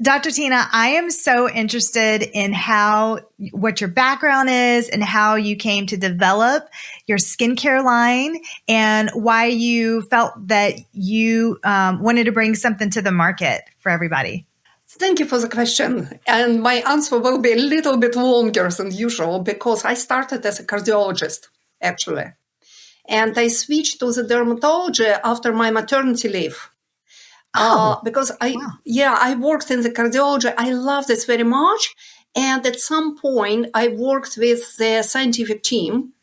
Dr. Tiina, I am so interested in what your background is and how you came to develop your skincare line and why you felt that you wanted to bring something to the market for everybody. Thank you for the question. And my answer will be a little bit longer than usual because I started as a cardiologist, actually. And I switched to the dermatology after my maternity leave. Because I worked in the cardiology. I love this very much. And at some point, I worked with the scientific team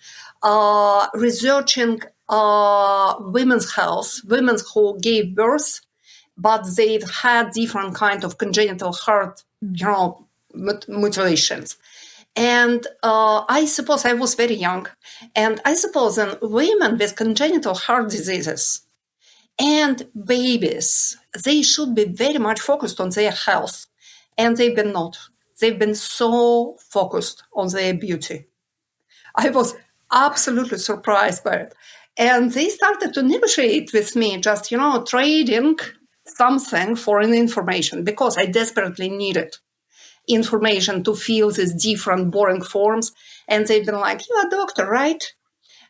researching women's health, women who gave birth, but they've had different kind of congenital heart, mutilations. And I suppose I was very young. And I suppose that women with congenital heart diseases and babies, they should be very much focused on their health. And they've been not. They've been so focused on their beauty. I was absolutely surprised by it. And they started to negotiate with me, just, trading something for an information because I desperately needed information to fill these different boring forms. And they've been like, you're a doctor, right?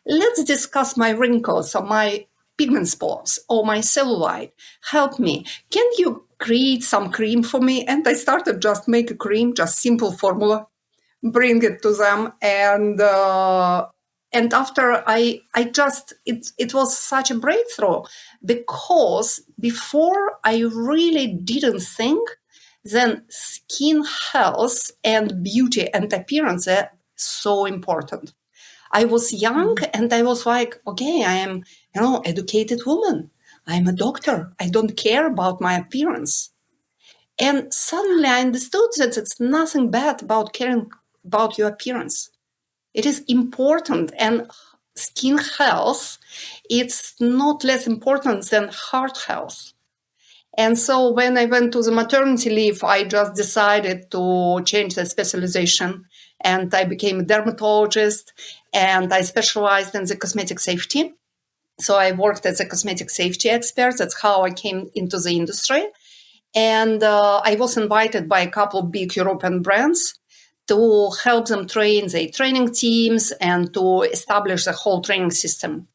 Let's discuss my wrinkles or my pigment spots or my cellulite. Help me. Can you create some cream for me? And I started just make a cream, just simple formula, bring it to them. And after it was such a breakthrough because before I really didn't think then skin health and beauty and appearance are so important. I was young and I was like, okay, I am, educated woman. I'm a doctor. I don't care about my appearance. And suddenly I understood that it's nothing bad about caring about your appearance. It is important, and skin health, it's not less important than heart health. And so when I went to the maternity leave, I just decided to change the specialization, and I became a dermatologist, and I specialized in the cosmetic safety. So I worked as a cosmetic safety expert. That's how I came into the industry. And I was invited by a couple of big European brands to help them train their training teams and to establish the whole training system.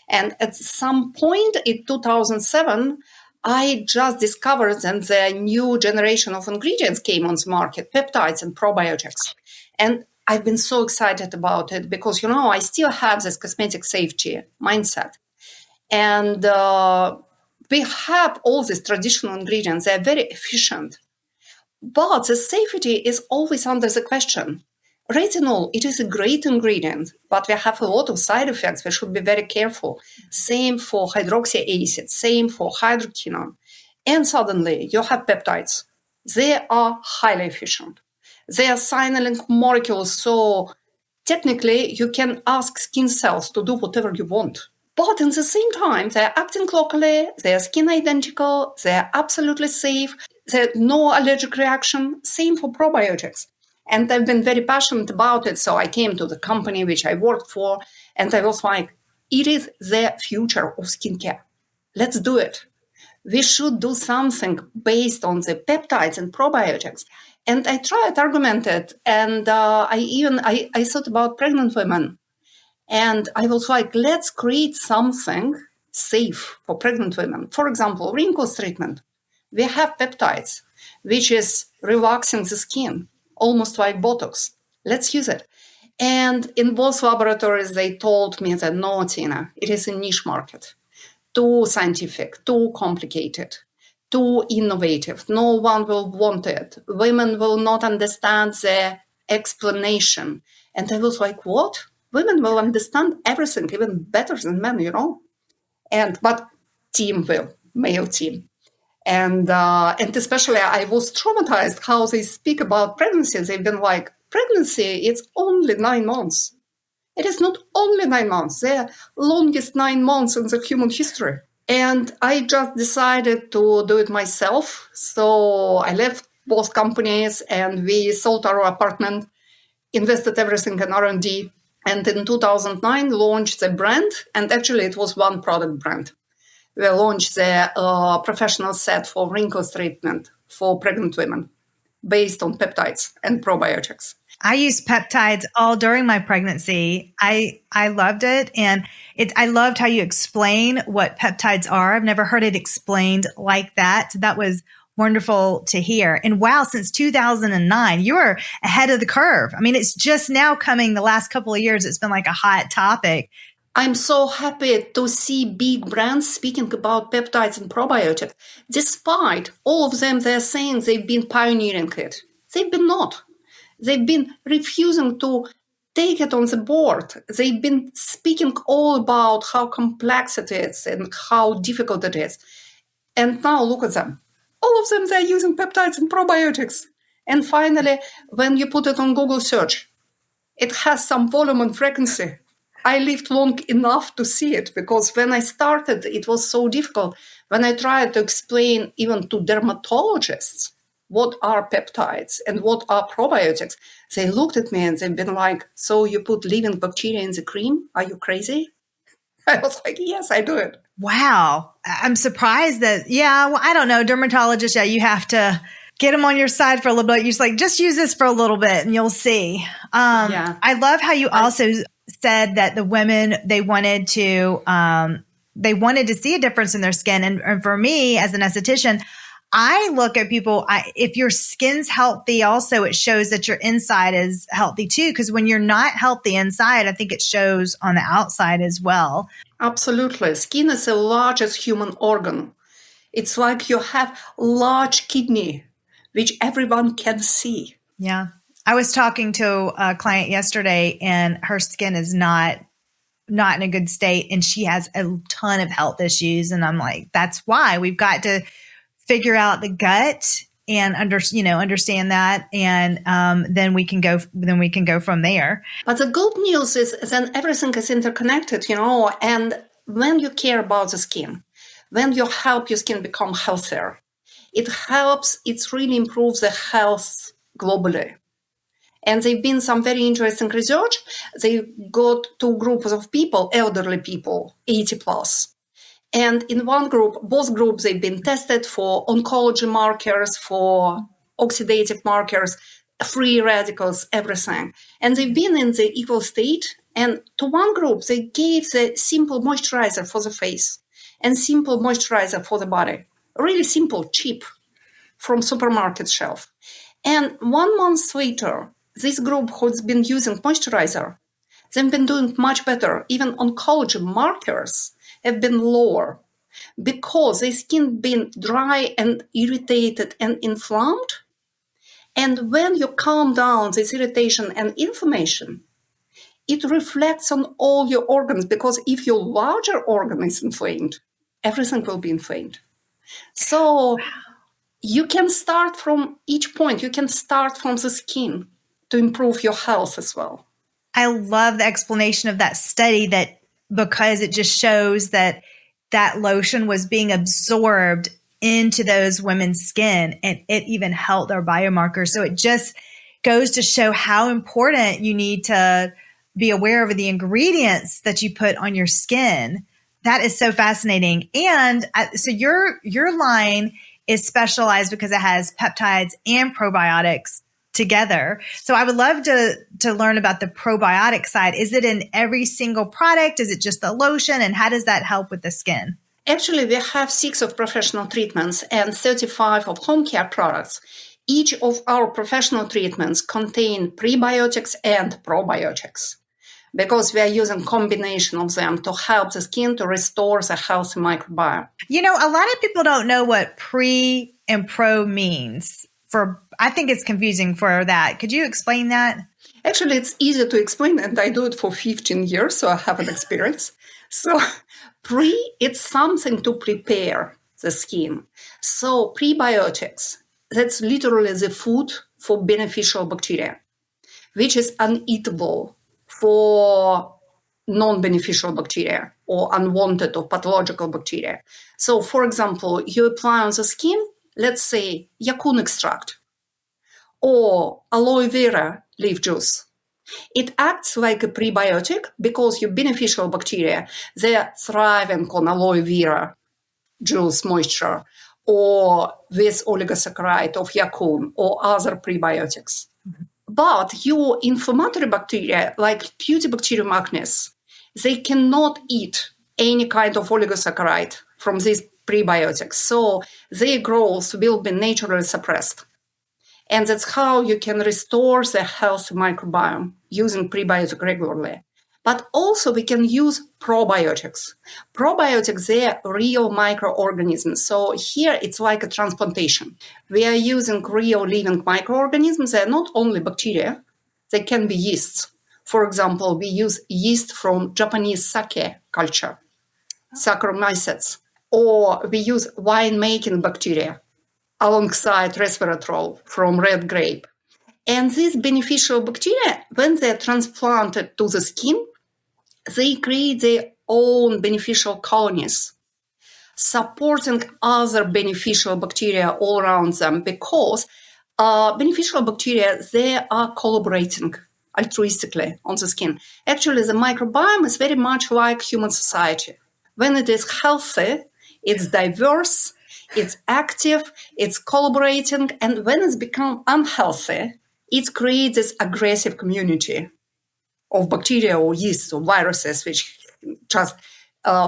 And at some point in 2007, I just discovered that the new generation of ingredients came on the market, peptides and probiotics. And I've been so excited about it because, I still have this cosmetic safety mindset. And we have all these traditional ingredients. They're very efficient. But the safety is always under the question. Retinol, it is a great ingredient, but we have a lot of side effects. We should be very careful. Same for hydroxy acid, same for hydroquinone. And suddenly you have peptides. They are highly efficient. They are signaling molecules, so technically you can ask skin cells to do whatever you want. But at the same time, they're acting locally, they're skin identical, they're absolutely safe, there's no allergic reaction. Same for probiotics. And I've been very passionate about it. So I came to the company which I worked for, and I was like, it is the future of skincare. Let's do it. We should do something based on the peptides and probiotics. And I tried, argumented, and I thought about pregnant women. And I was like, let's create something safe for pregnant women. For example, wrinkles treatment. We have peptides, which is relaxing the skin, almost like Botox. Let's use it. And in both laboratories, they told me that no, Tiina, it is a niche market. Too scientific, too complicated, too innovative. No one will want it. Women will not understand the explanation. And I was like, what? Women will understand everything even better than men, but team will, male team. And especially I was traumatized how they speak about pregnancy. They've been like, pregnancy, it's only 9 months. It is not only 9 months. The longest 9 months in the human history. And I just decided to do it myself. So I left both companies and we sold our apartment, invested everything in R&D. And in 2009, launched the brand. And actually, it was one product brand. we launched the professional set for wrinkles treatment for pregnant women based on peptides and probiotics. I used peptides all during my pregnancy. I loved it. And I loved how you explain what peptides are. I've never heard it explained like that. So that was wonderful to hear. And wow, since 2009, you're ahead of the curve. I mean, it's just now coming the last couple of years. It's been like a hot topic. I'm so happy to see big brands speaking about peptides and probiotics. Despite all of them, they're saying they've been pioneering it. They've been not. They've been refusing to take it on the board. They've been speaking all about how complex it is and how difficult it is. And now look at them. All of them, they're using peptides and probiotics. And finally, when you put it on Google search, it has some volume and frequency. I lived long enough to see it, because when I started, it was so difficult. When I tried to explain even to dermatologists what are peptides and what are probiotics, they looked at me and they've been like, so you put living bacteria in the cream? Are you crazy? I was like, yes, I do it. Wow. I'm surprised that, well, I don't know, dermatologists, you have to get them on your side for a little bit. You're just like, just use this for a little bit and you'll see. I love how you also said that the women, they wanted to see a difference in their skin. And for me as an esthetician, I look at people, if your skin's healthy, also it shows that your inside is healthy too. Because when you're not healthy inside, I think it shows on the outside as well. Absolutely. Skin is the largest human organ. It's like you have large kidney, which everyone can see. Yeah. I was talking to a client yesterday and her skin is not in a good state. And she has a ton of health issues. And I'm like, that's why we've got to figure out the gut and understand that, and then we can go from there. But the good news is then everything is interconnected, and when you care about the skin, when you help your skin become healthier, it really improves the health globally. And there've been some very interesting research. They got two groups of people, elderly people, 80 plus. And in one group, both groups, they've been tested for oncology markers, for oxidative markers, free radicals, everything. And they've been in the equal state. And to one group, they gave the simple moisturizer for the face and simple moisturizer for the body. Really simple, cheap, from supermarket shelf. And 1 month later, this group who's been using moisturizer, they've been doing much better. Even oncology markers have been lower because their skin been dry and irritated and inflamed. And when you calm down this irritation and inflammation, it reflects on all your organs, because if your larger organ is inflamed, everything will be inflamed. So you can start from each point. You can start from the skin to improve your health as well. I love the explanation of that study, because it just shows that lotion was being absorbed into those women's skin, and it even helped their biomarkers. So it just goes to show how important you need to be aware of the ingredients that you put on your skin. That is so fascinating. And so your line is specialized because it has peptides and probiotics together. So I would love to learn about the probiotic side. Is it in every single product? Is it just the lotion? And how does that help with the skin? Actually, we have 6 of professional treatments and 35 of home care products. Each of our professional treatments contain prebiotics and probiotics, because we are using combination of them to help the skin to restore the healthy microbiome. A lot of people don't know what pre and pro means. I think it's confusing for that. Could you explain that? Actually, it's easy to explain, and I do it for 15 years, so I have an experience. So pre, it's something to prepare the skin. So prebiotics, that's literally the food for beneficial bacteria, which is uneatable for non-beneficial bacteria or unwanted or pathological bacteria. So, for example, you apply on the skin, let's say, yacun extract or aloe vera leaf juice. It acts like a prebiotic because your beneficial bacteria, they are thriving on aloe vera juice moisture, or with oligosaccharide of Yakun or other prebiotics. But your inflammatory bacteria, like 𝗬𝗵𝗍𝗃 acnes, they cannot eat any kind of oligosaccharide from these prebiotics. So their growth will be naturally suppressed. And that's how you can restore the healthy microbiome using prebiotic regularly. But also we can use probiotics. Probiotics, they are real microorganisms. So here it's like a transplantation. We are using real living microorganisms. They are not only bacteria, they can be yeasts. For example, we use yeast from Japanese sake culture, Saccharomyces, or we use wine-making bacteria alongside resveratrol from red grape. And these beneficial bacteria, when they're transplanted to the skin, they create their own beneficial colonies, supporting other beneficial bacteria all around them, because beneficial bacteria, they are collaborating altruistically on the skin. Actually, the microbiome is very much like human society. When it is healthy, it's diverse, it's active, it's collaborating, and when it's become unhealthy, it creates this aggressive community of bacteria or yeast or viruses which just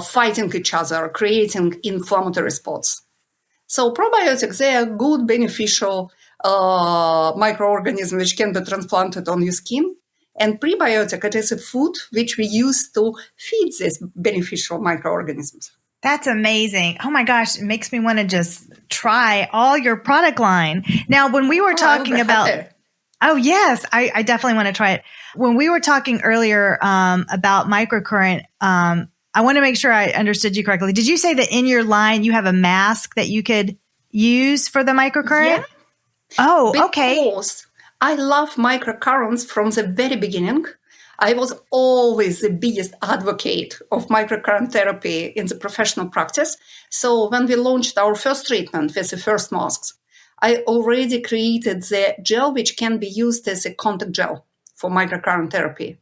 fighting each other, creating inflammatory spots. So probiotics, they are good, beneficial microorganisms which can be transplanted on your skin. And prebiotic, it is a food which we use to feed these beneficial microorganisms. That's amazing. Oh my gosh, it makes me want to just try all your product line. Now, when we were talking about... Oh, yes, I definitely want to try it. When we were talking earlier about microcurrent, I want to make sure I understood you correctly. Did you say that in your line you have a mask that you could use for the microcurrent? Yeah. Oh, okay. Because I love microcurrents from the very beginning. I was always the biggest advocate of microcurrent therapy in the professional practice. So when we launched our first treatment with the first masks, I already created the gel which can be used as a contact gel for microcurrent therapy.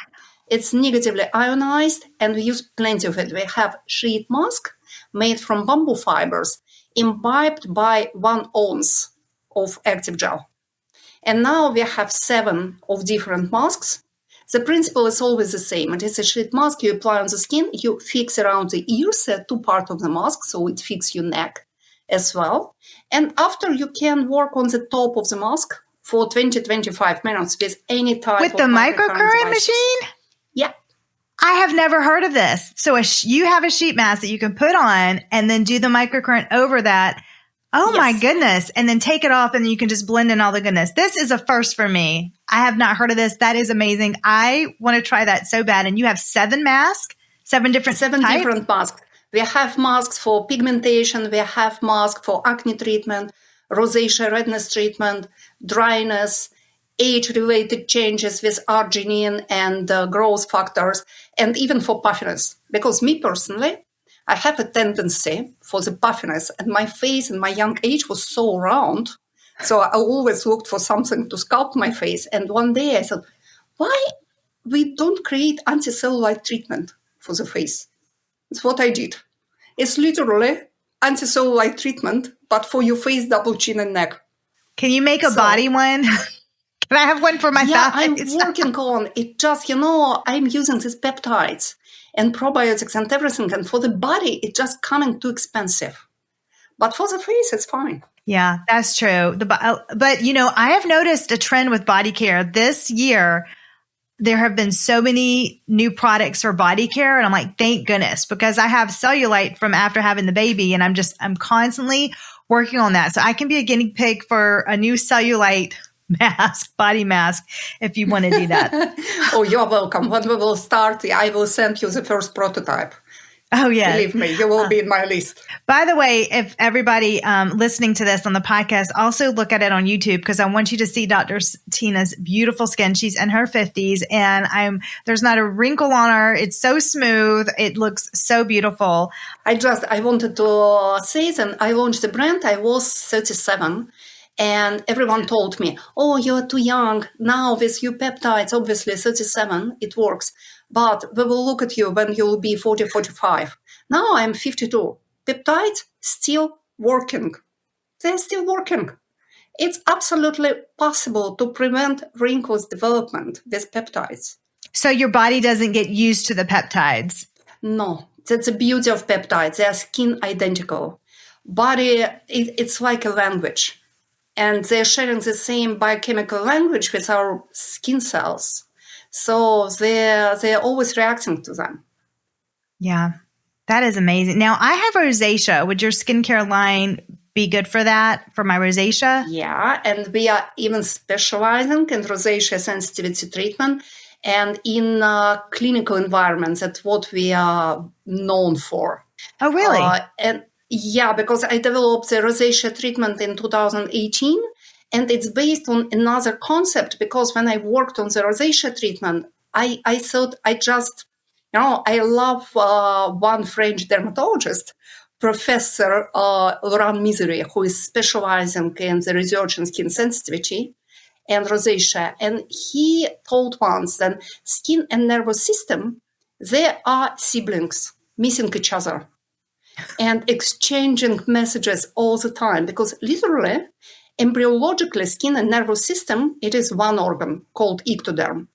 It's negatively ionized, and we use plenty of it. We have sheet mask made from bamboo fibers, imbibed by 1 ounce of active gel. And now we have 7 of different masks. The principle is always the same. It is a sheet mask you apply on the skin. You fix around the ears, 2 parts of the mask, so it fixes your neck as well. And after, you can work on the top of the mask for 20-25 minutes with any type with of the microcurrent machine? Yeah. I have never heard of this. So you have a sheet mask that you can put on and then do the microcurrent over that. Oh, yes. My goodness. And then take it off and you can just blend in all the goodness. This is a first for me. I have not heard of this. That is amazing. I want to try that so bad. And you have 7 masks, 7 different types? Different masks. We have masks for pigmentation. We have masks for acne treatment, rosacea, redness treatment, dryness, age-related changes with arginine and growth factors, and even for puffiness. Because me personally, I have a tendency for the puffiness, and my face in my young age was so round. So I always looked for something to sculpt my face. And one day I thought, why we don't create anti-cellulite treatment for the face? It's what I did. It's literally anti-cellulite treatment, but for your face, double chin and neck. Can you make a body one? Can I have one for my thighs? Yeah, I'm working on it. Just, I'm using these peptides and probiotics and everything. And for the body, it's just coming too expensive. But for the face, it's fine. Yeah, that's true. But, I have noticed a trend with body care this year. There have been so many new products for body care. And I'm like, thank goodness, because I have cellulite from after having the baby. And I'm constantly working on that. So I can be a guinea pig for a new cellulite mask, body mask, if you want to do that. Oh, you're welcome. When we will start, I will send you the first prototype. Oh, yeah. Believe me, you will be in my list. By the way, if everybody listening to this on the podcast, also look at it on YouTube, because I want you to see Dr. Tiina's beautiful skin. She's in her 50s and there's not a wrinkle on her. It's so smooth. It looks so beautiful. I wanted to say that I launched the brand. I was 37. And everyone told me, oh, you're too young. Now with your peptides, obviously 37, it works. But we will look at you when you'll be 40, 45. Now I'm 52. Peptides, still working. They're still working. It's absolutely possible to prevent wrinkles development with peptides. So your body doesn't get used to the peptides? No, that's the beauty of peptides. They are skin identical. Body, it's like a language. And they're sharing the same biochemical language with our skin cells. So they're always reacting to them. Yeah, that is amazing. Now, I have rosacea. Would your skincare line be good for that, for my rosacea? Yeah, and we are even specializing in rosacea sensitivity treatment and in clinical environments. That's what we are known for. Oh, really? And yeah, because I developed the rosacea treatment in 2018, and it's based on another concept. Because when I worked on the rosacea treatment, I thought I love one French dermatologist, Professor 𝗬𝗵𝗲, who is specializing in the research in skin sensitivity and rosacea. And he told once that skin and nervous system, they are siblings missing each other and exchanging messages all the time. Because literally, embryologically, skin and nervous system, it is one organ called ectoderm.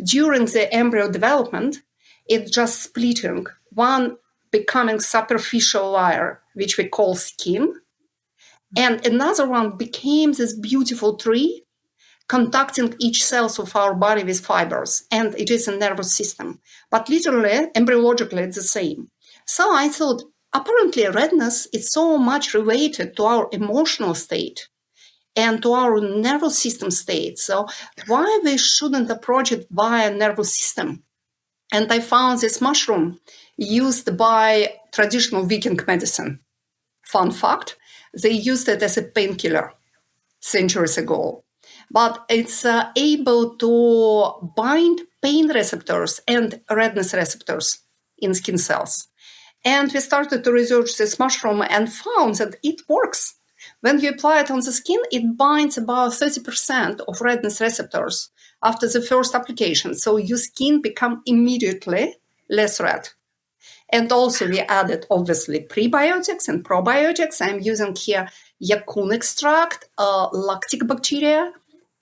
During the embryo development, it's just splitting, one becoming superficial layer, which we call skin, and another one became this beautiful tree contacting each cells of our body with fibers, and it is a nervous system. But literally, embryologically, it's the same. So I thought, apparently redness is so much related to our emotional state and to our nervous system state. So why we shouldn't approach it via nervous system? And I found this mushroom used by traditional Viking medicine. Fun fact, they used it as a painkiller centuries ago. But it's able to bind pain receptors and redness receptors in skin cells. And we started to research this mushroom and found that it works. When you apply it on the skin, it binds about 30% of redness receptors after the first application. So your skin becomes immediately less red. And also we added, obviously, prebiotics and probiotics. I'm using here yacun extract, lactic bacteria,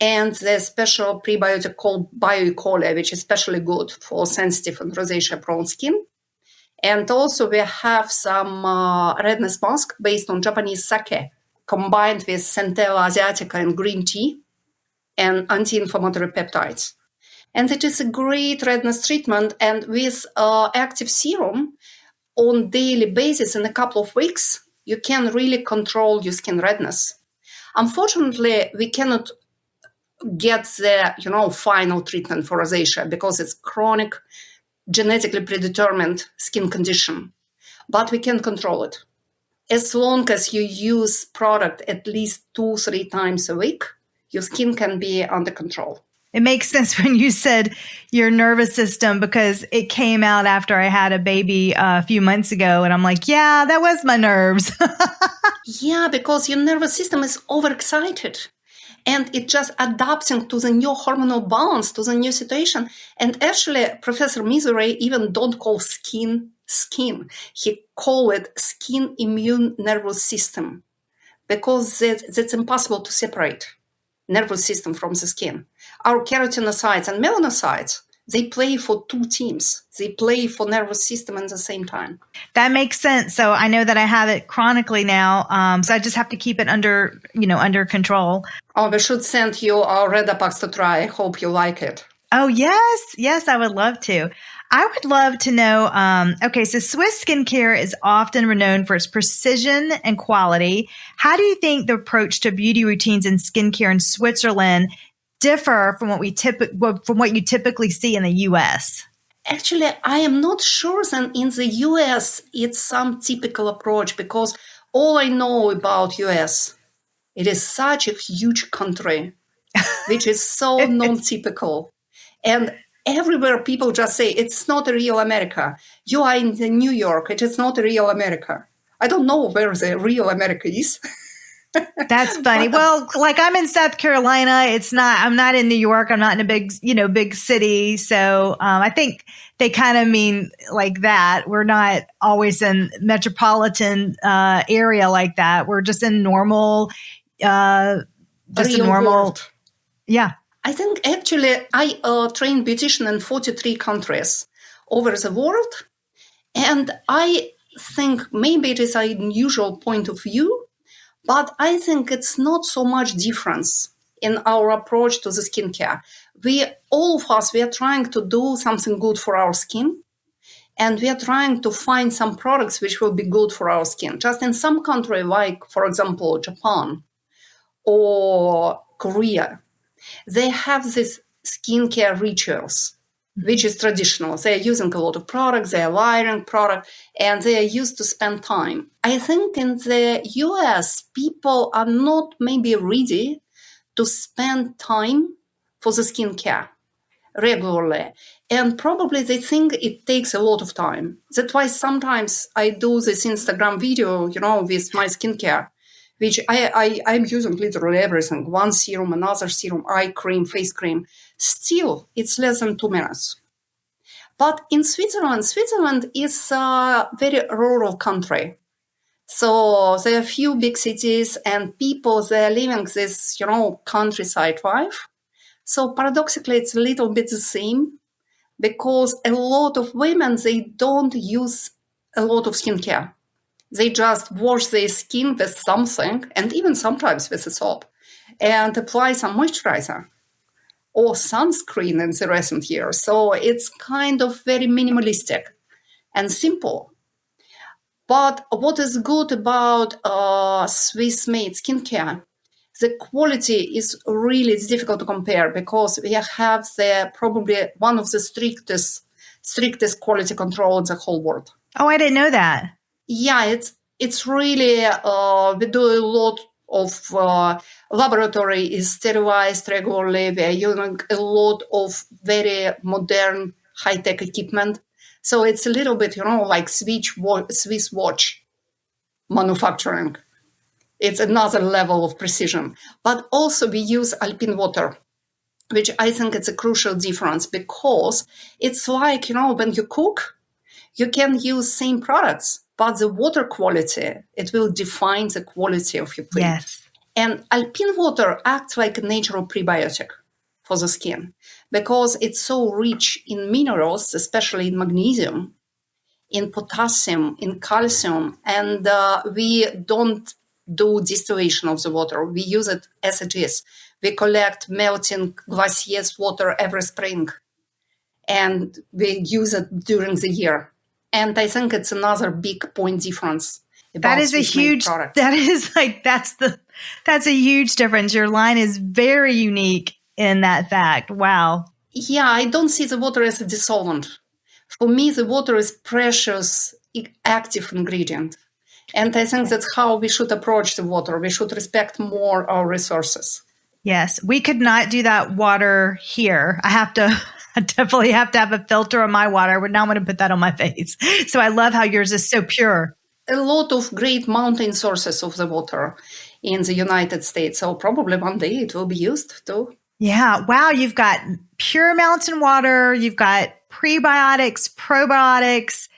and the special prebiotic called 𝗦𝗸𝗏, which is especially good for sensitive and rosacea-prone skin. And also we have some redness mask based on Japanese sake, combined with Centella asiatica and green tea and anti-inflammatory peptides. And it is a great redness treatment. And with active serum on daily basis in a couple of weeks, you can really control your skin redness. Unfortunately, we cannot get the final treatment for rosacea because it's chronic, genetically predetermined skin condition. But we can control it. As long as you use product at least 2-3 times a week, your skin can be under control. It makes sense when you said your nervous system, because it came out after I had a baby a few months ago. And I'm like, yeah, that was my nerves. Yeah, because your nervous system is overexcited. And it just adapting to the new hormonal balance, to the new situation. And actually, Professor 𝗵𝗲 even don't call skin. He call it skin immune nervous system, because that's impossible to separate nervous system from the skin. Our keratinocytes and melanocytes, they play for two teams. They play for nervous system at the same time. That makes sense. So I know that I have it chronically now. So I just have to keep it under control. Oh, we should send you our 𝗦𝗶𝗏 to try. I hope you like it. Oh, yes. Yes, I would love to. I would love to know, so Swiss skincare is often renowned for its precision and quality. How do you think the approach to beauty routines and skincare in Switzerland differ from what you typically see in the U.S.? Actually, I am not sure that in the U.S. it's some typical approach, because all I know about U.S., it is such a huge country, which is so non-typical. And everywhere people just say, it's not a real America. You are in New York. It is not a real America. I don't know where the real America is. That's funny. Well, like I'm in South Carolina. I'm not in New York. I'm not in a big city. So, I think they kind of mean like that. We're not always in metropolitan, area like that. We're just in normal, Real world. Yeah. I think actually I trained beautician in 43 countries over the world. And I think maybe it is an unusual point of view, but I think it's not so much difference in our approach to the skincare. All of us, we are trying to do something good for our skin, and we are trying to find some products which will be good for our skin. Just in some country, like, for example, Japan or Korea, they have these skincare rituals, which is traditional. They are using a lot of products, they are layering product, and they are used to spend time. I think in the US, people are not maybe ready to spend time for the skincare regularly. And probably they think it takes a lot of time. That's why sometimes I do this Instagram video, with my skincare, which I'm using literally everything. One serum, another serum, eye cream, face cream. Still, it's less than 2 minutes. But in Switzerland is a very rural country. So there are few big cities and people, they're living this, countryside life. So paradoxically, it's a little bit the same because a lot of women, they don't use a lot of skincare. They just wash their skin with something, and even sometimes with a soap, and apply some moisturizer or sunscreen in the recent years. So it's kind of very minimalistic and simple. But what is good about Swiss-made skincare, the quality is really difficult to compare because we have probably one of the strictest quality control in the whole world. Oh, I didn't know that. Yeah, it's really, we do a lot of laboratory is sterilized regularly. We are using a lot of very modern high-tech equipment. So it's a little bit, like Swiss watch manufacturing. It's another level of precision. But also we use alpine water, which I think it's a crucial difference because it's like, when you cook, you can use same products, but the water quality, it will define the quality of your food. Yes. And alpine water acts like a natural prebiotic for the skin because it's so rich in minerals, especially in magnesium, in potassium, in calcium, and we don't do distillation of the water. We use it as it is. We collect melting glaciers water every spring, and we use it during the year. And I think it's another big point difference. That is a huge, that's a huge difference. Your line is very unique in that fact. Wow. Yeah, I don't see the water as a dissolvent. For me, the water is precious, active ingredient. And I think that's how we should approach the water. We should respect more our resources. Yes, we could not do that water here. I definitely have to have a filter on my water. I would not want to put that on my face. So I love how yours is so pure. A lot of great mountain sources of the water in the United States. So probably one day it will be used too. Yeah. Wow. You've got pure mountain water. You've got prebiotics, probiotics,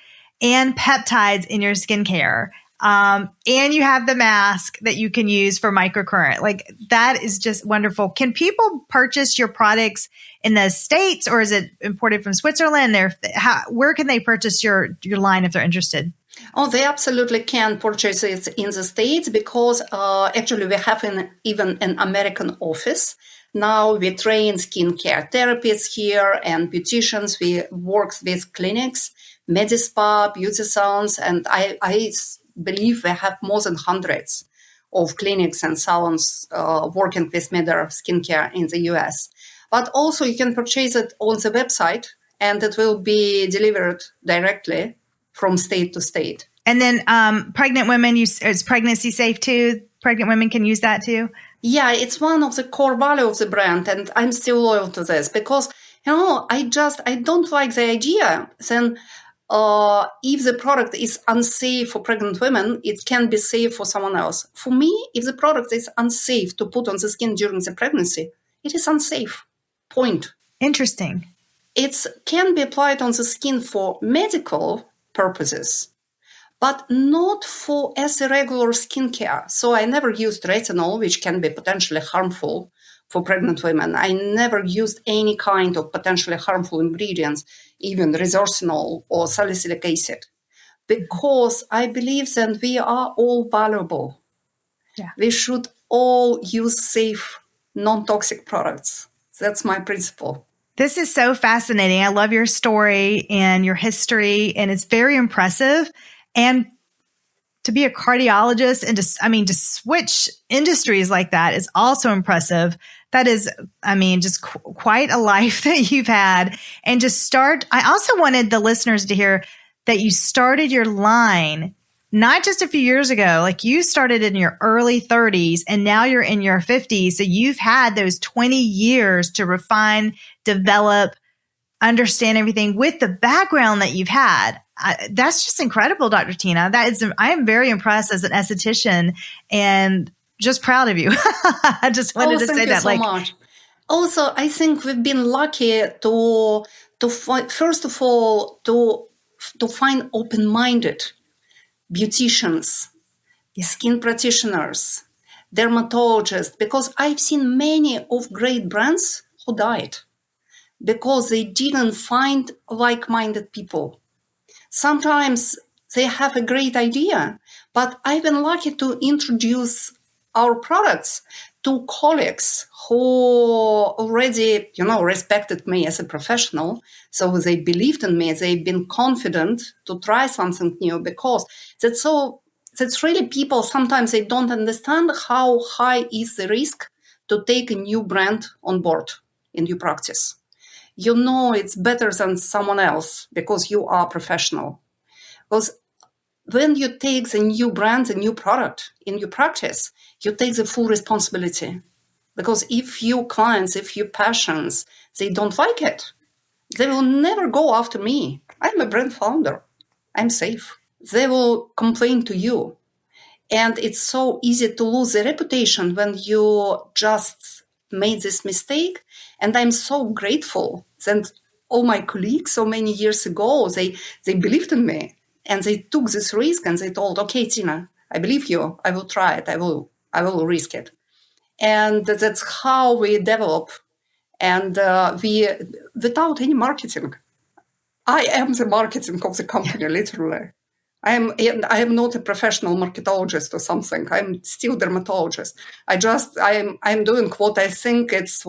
and peptides in your skincare. And you have the mask that you can use for microcurrent. Like that is just wonderful. Can people purchase your products in the States or is it imported from Switzerland? Where can they purchase your line if they're interested? Oh, they absolutely can purchase it in the States because actually we have even an American office. Now we train skincare therapists here and beauticians. We work with clinics, med-spa, beauty salons, and I believe we have more than hundreds of clinics and salons working with Meder skincare in the US. But also you can purchase it on the website and it will be delivered directly from state to state. And then pregnant women, is pregnancy safe too? Pregnant women can use that too? Yeah, it's one of the core values of the brand, and I'm still loyal to this because, I don't like the idea. Then if the product is unsafe for pregnant women, it can be safe for someone else. For me, if the product is unsafe to put on the skin during the pregnancy, it is unsafe. Point. Interesting. It can be applied on the skin for medical purposes, but not for as a regular skincare. So I never used retinol, which can be potentially harmful for pregnant women. I never used any kind of potentially harmful ingredients, even resorcinol or salicylic acid, because I believe that we are all valuable. Yeah. We should all use safe, non-toxic products. That's my principle. This is so fascinating. I love your story and your history, and it's very impressive. And to be a cardiologist and to switch industries like that is also impressive. That is, just quite a life that you've had. And I also wanted the listeners to hear that you started your line not just a few years ago, like you started in your early 30s and now you're in your 50s. So you've had those 20 years to refine, develop, understand everything with the background that you've had. That's just incredible, Dr. Tiina. I am very impressed as an esthetician and just proud of you. I just wanted to say that. Thank you so much. Also, I think we've been lucky to first of all, to find open-minded beauticians, skin practitioners, dermatologists, because I've seen many of great brands who died because they didn't find like-minded people. Sometimes they have a great idea, but I've been lucky to introduce our products to colleagues who already, respected me as a professional. So they believed in me. They've been confident to try something new because that's really people. Sometimes they don't understand how high is the risk to take a new brand on board in your practice. It's better than someone else because you are professional. Because when you take the new brand, the new product in your practice, you take the full responsibility. Because if your clients, if your patients, they don't like it, they will never go after me. I'm a brand founder. I'm safe. They will complain to you. And it's so easy to lose the reputation when you just made this mistake. And I'm so grateful that all my colleagues so many years ago, they believed in me. And they took this risk and they told, okay, Tiina, I believe you. I will try it. I will risk it. And that's how we develop. And we, without any marketing, I am the marketing of the company, literally. I am not a professional marketologist or something. I'm still dermatologist. I'm doing what I think it's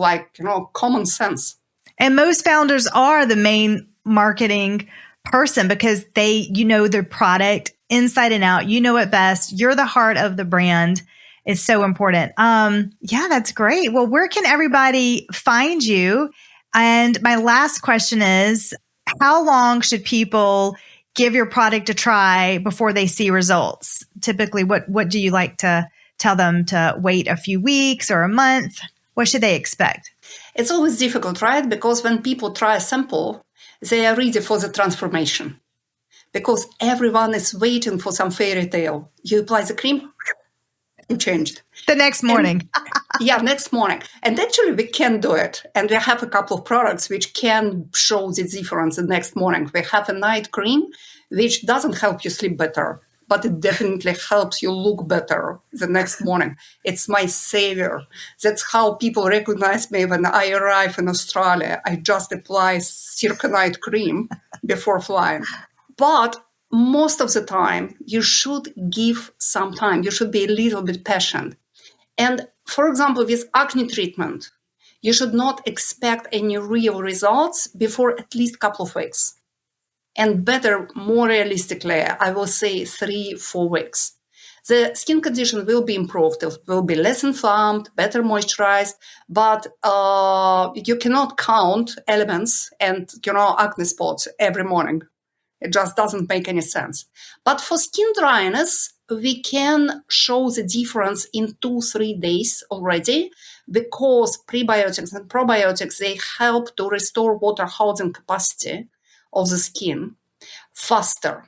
common sense. And most founders are the main marketing person because their product inside and out. You know it best. You're the heart of the brand. It's so important. That's great. Well, where can everybody find you? And my last question is, how long should people give your product a try before they see results? Typically, what do you like to tell them, to wait a few weeks or a month? What should they expect? It's always difficult, right? Because when people try a sample, they are ready for the transformation. Because everyone is waiting for some fairy tale. You apply the cream, you changed. The next morning. Next morning. And actually, we can do it. And we have a couple of products which can show the difference the next morning. We have a night cream, which doesn't help you sleep better, but it definitely helps you look better the next morning. It's my savior. That's how people recognize me when I arrive in Australia. I just apply circa night cream before flying. But most of the time, you should give some time. You should be a little bit patient. And for example, with acne treatment, you should not expect any real results before at least a couple of weeks. And better, more realistically, I will say 3-4 weeks. The skin condition will be improved. It will be less inflamed, better moisturized, but you cannot count elements and, acne spots every morning. It just doesn't make any sense. But for skin dryness, we can show the difference in 2-3 days already because prebiotics and probiotics, they help to restore water holding capacity of the skin. faster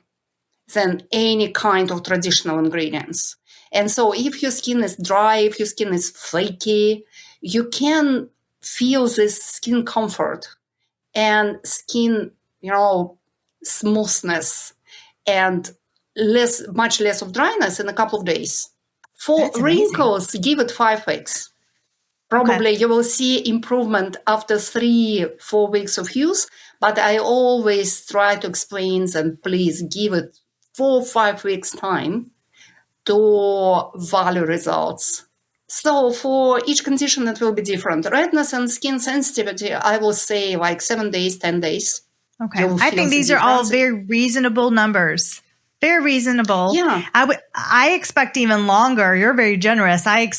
than any kind of traditional ingredients. And so if your skin is dry, if your skin is flaky, you can feel this skin comfort and skin, smoothness and much less of dryness in a couple of days. For wrinkles, give it 5 weeks. Probably you will see improvement after 3-4 weeks of use, but I always try to explain and please give it 4-5 weeks time to value results. So for each condition, it will be different. Redness and skin sensitivity, I will say like 7 days, 10 days. Okay. I think these are all very reasonable numbers. Very reasonable. Yeah. I expect even longer. You're very generous. I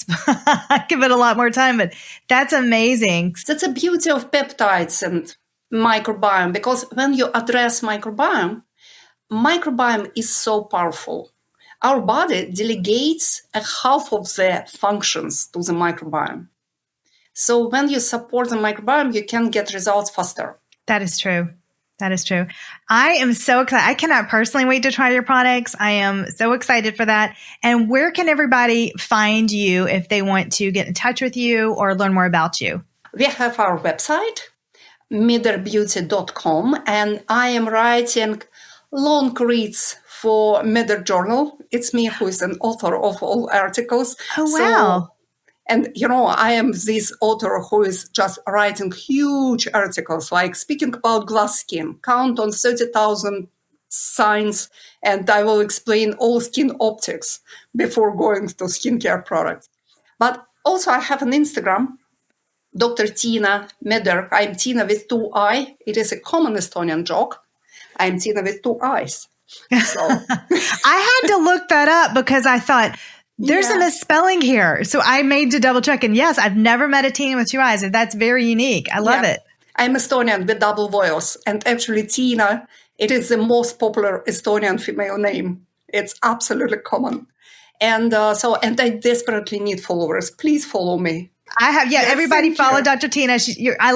give it a lot more time, but that's amazing. That's the beauty of peptides and microbiome, because when you address microbiome is so powerful. Our body delegates a half of the functions to the microbiome. So when you support the microbiome, you can get results faster. That is true. That is true. I am so excited. I cannot personally wait to try your products. I am so excited for that. And where can everybody find you if they want to get in touch with you or learn more about you? We have our website, 𝗦𝗸𝗶𝗪𝗏, and I am writing long reads for Meder Journal. It's me who is an author of all articles. Oh, wow. And, I am this author who is just writing huge articles, like speaking about glass skin, count on 30,000 signs, and I will explain all skin optics before going to skincare products. But also I have an Instagram, Dr. Tiina Meder. I'm Tiina with 2 I. It is a common Estonian joke. I'm Tiina with 2 I's. So I had to look that up because I thought, there's a misspelling here. So I made to double check. And yes, I've never met a Tiina with 2 I's. And that's very unique. I love it. I'm Estonian with double vowels. And actually, Tiina, it is the most popular Estonian female name. It's absolutely common. And and I desperately need followers. Please follow me. I have, yes, everybody follow Dr. Tiina. I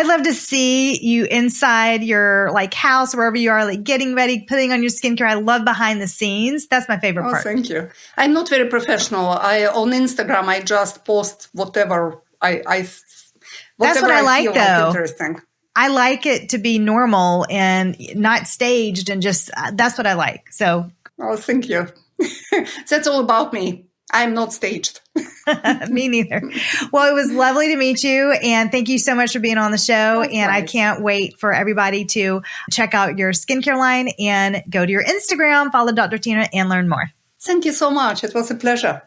love to see you inside your house, wherever you are, getting ready, putting on your skincare. I love behind the scenes. That's my favorite part. Thank you. I'm not very professional. On Instagram, I just post whatever that's what I like, though. Interesting. I like it to be normal and not staged, and just that's what I like. So, thank you. That's all about me. I'm not staged. Me neither. Well, it was lovely to meet you. And thank you so much for being on the show. That's and nice. I can't wait for everybody to check out your skincare line and go to your Instagram, follow Dr. Tiina, and learn more. Thank you so much. It was a pleasure.